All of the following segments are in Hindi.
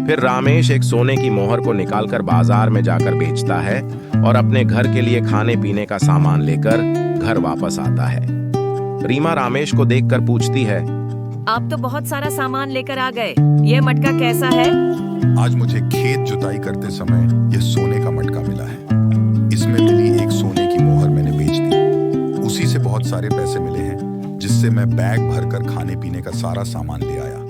फिर रामेश एक सोने की मोहर को निकालकर बाजार में जाकर बेचता है और अपने घर के लिए खाने पीने का सामान लेकर घर वापस आता है। रीमा रामेश को देखकर पूछती है, आप तो बहुत सारा सामान लेकर आ गए, ये मटका कैसा है? आज मुझे खेत जुताई करते समय यह सोने का मटका मिला है। इसमें मिली एक सोने की मोहर मैंने बेच दी। उसी से बहुत सारे पैसे मिले हैं, जिससे मैं बैग भरकर खाने पीने का सारा सामान ले आया।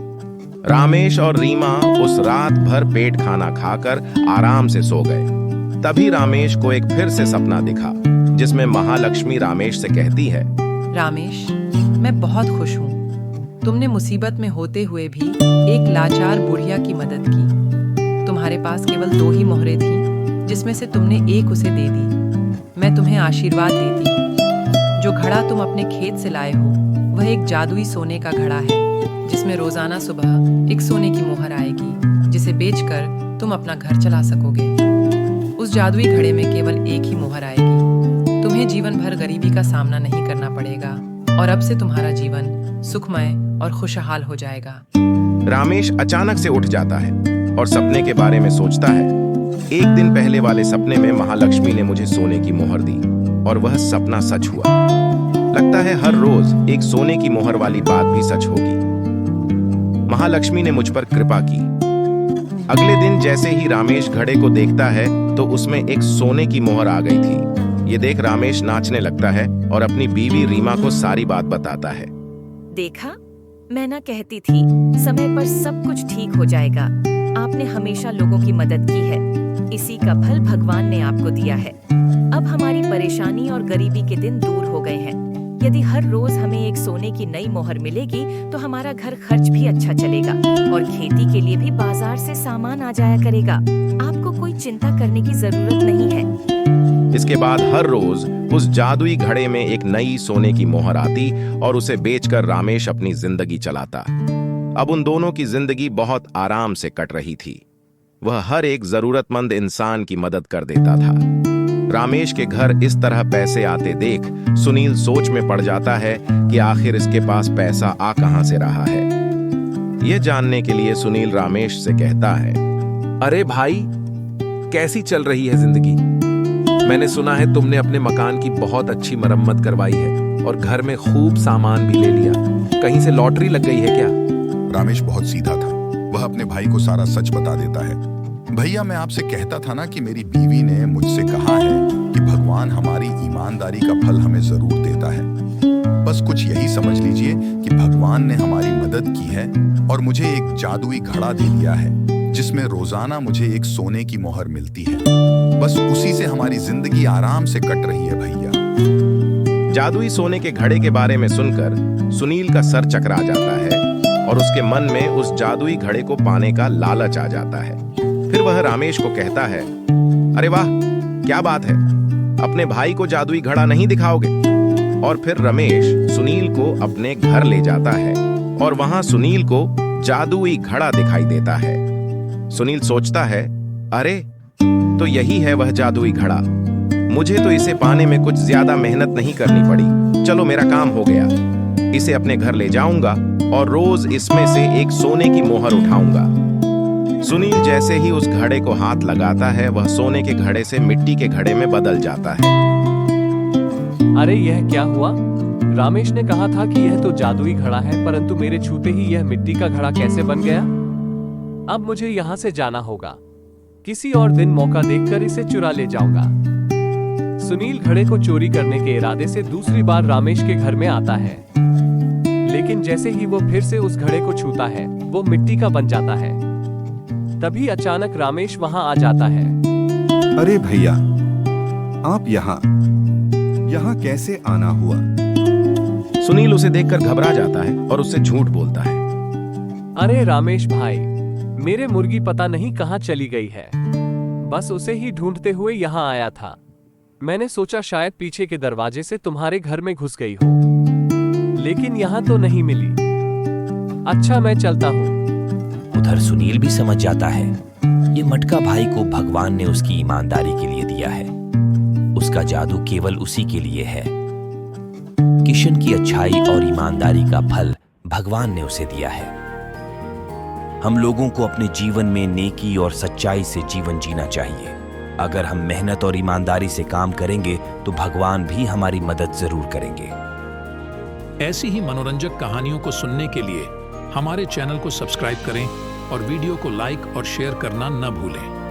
रामेश और रीमा उस रात भर पेट खाना खाकर आराम से सो गए। तभी रामेश को एक फिर से सपना दिखा, जिसमें महालक्ष्मी रामेश से कहती है, रामेश, मैं बहुत खुश हूँ। तुमने मुसीबत में होते हुए भी एक लाचार बुढ़िया की मदद की। तुम्हारे पास केवल 2 ही मोहरें थीं, जिसमें से तुमने एक उसे दे दी। मैं तुम्हें आशीर्वाद देती। जो घड़ा तुम अपने खेत से लाए हो, वह एक जादुई सोने का घड़ा है, जिसमें रोजाना सुबह एक सोने की मोहर आएगी, जिसे बेचकर तुम अपना घर चला सकोगे। उस जादुई घड़े में केवल एक ही मोहर आएगी। तुम्हें जीवन भर गरीबी का सामना नहीं करना पड़ेगा और अब से तुम्हारा जीवन सुखमय और खुशहाल हो जाएगा। रामेश अचानक से उठ जाता है और सपने के बारे में सोचता है। एक दिन पहले वाले सपने में महालक्ष्मी ने मुझे सोने की मोहर दी और वह सपना सच हुआ। लगता है हर रोज एक सोने की मोहर वाली बात भी सच होगी। महालक्ष्मी ने मुझ पर कृपा की। अगले दिन जैसे ही रामेश घड़े को देखता है तो उसमें एक सोने की मोहर आ गई थी। ये देख रामेश नाचने लगता है और अपनी बीवी रीमा को सारी बात बताता है। देखा, मैं ना कहती थी, समय पर सब कुछ ठीक हो जाएगा। आपने हमेशा लोगों की मदद की है, इसी का फल भगवान ने आपको दिया है। अब हमारी परेशानी और गरीबी के दिन दूर हो गए हैं। यदि हर रोज हमें एक सोने की नई मोहर मिलेगी तो हमारा घर खर्च भी अच्छा चलेगा और खेती के लिए भी बाजार से सामान आ जाया करेगा। आपको कोई चिंता करने की जरूरत नहीं है। इसके बाद हर रोज उस जादुई घड़े में एक नई सोने की मोहर आती और उसे बेचकर रामेश अपनी जिंदगी चलाता। अब उन दोनों की जिंदगी बहुत आराम से कट रही थी। वह हर एक जरूरतमंद इंसान की मदद कर देता था। रामेश के घर इस तरह पैसे आते देख सुनील सोच में पड़ जाता है कि आखिर इसके पास पैसा आ कहां से रहा है। यह जानने के लिए सुनील रामेश से कहता है, अरे भाई, कैसी चल रही है जिंदगी? मैंने सुना है तुमने अपने मकान की बहुत अच्छी मरम्मत करवाई है और घर में खूब सामान भी ले लिया। कहीं से लॉटरी लग गई है क्या? रामेश बहुत सीधा था। वह अपने भाई को सारा सच बता देता है। भैया, मैं आपसे कहता था ना कि मेरी बीवी ने मुझसे कहा है कि भगवान हमारी ईमानदारी का फल हमें जरूर देता है। बस कुछ यही समझ लीजिए कि भगवान ने हमारी मदद की है और मुझे एक जादुई घड़ा दे दिया है, जिसमें रोजाना मुझे एक सोने की मोहर मिलती है। बस उसी से हमारी जिंदगी आराम से कट रही है भैया। जादुई सोने के घड़े के बारे में सुनकर सुनील का सर चकरा जाता है और उसके मन में उस जादुई घड़े को पाने का लालच आ जाता है। फिर वह रामेश को कहता है, अरे वाह, क्या बात है, अपने भाई को जादुई घड़ा नहीं दिखाओगे? और फिर रमेश सुनील को अपने घर ले जाता है और वहां सुनील को जादुई घड़ा दिखाई देता है। सुनील सोचता है, अरे तो यही है वह जादुई घड़ा। मुझे तो इसे पाने में कुछ ज्यादा मेहनत नहीं करनी पड़ी। चलो, मेरा काम हो गया। इसे अपने घर ले जाऊंगा और रोज इसमें से एक सोने की मोहर उठाऊंगा। सुनील जैसे ही उस घड़े को हाथ लगाता है, वह सोने के घड़े से मिट्टी के घड़े में बदल जाता है। अरे यह क्या हुआ? रामेश ने कहा था कि यह तो जादुई घड़ा है, परंतु मेरे छूते ही यह मिट्टी का घड़ा कैसे बन गया? अब मुझे यहाँ से जाना होगा। किसी और दिन मौका देखकर इसे चुरा ले जाऊंगा। सुनील घड़े को चोरी करने के इरादे से दूसरी बार रामेश के घर में आता है, लेकिन जैसे ही वो फिर से उस घड़े को छूता है, वो मिट्टी का बन जाता है। तभी अचानक रामेश वहां आ जाता है। अरे भैया, आप यहाँ कैसे आना हुआ? सुनील उसे देखकर घबरा जाता है और उससे झूठ बोलता है। अरे रामेश भाई, मेरे मुर्गी पता नहीं कहाँ चली गई है। बस उसे ही ढूंढते हुए यहाँ आया था। मैंने सोचा शायद पीछे के दरवाजे से तुम्हारे घर में घुस गई हो, लेकिन यहाँ तो नहीं मिली। अच्छा, मैं चलता हूँ। उधर सुनील भी समझ जाता है ये मटका भाई को भगवान ने उसकी ईमानदारी के लिए दिया है। उसका जादू केवल उसी के लिए है। किशन की अच्छाई और ईमानदारी का फल भगवान ने उसे दिया है। हम लोगों को अपने जीवन में नेकी और सच्चाई से जीवन जीना चाहिए। अगर हम मेहनत और ईमानदारी से काम करेंगे तो भगवान भी हमारी मदद जरूर करेंगे। ऐसी ही मनोरंजक कहानियों को सुनने के लिए हमारे चैनल को सब्सक्राइब करें और वीडियो को लाइक और शेयर करना न भूलें।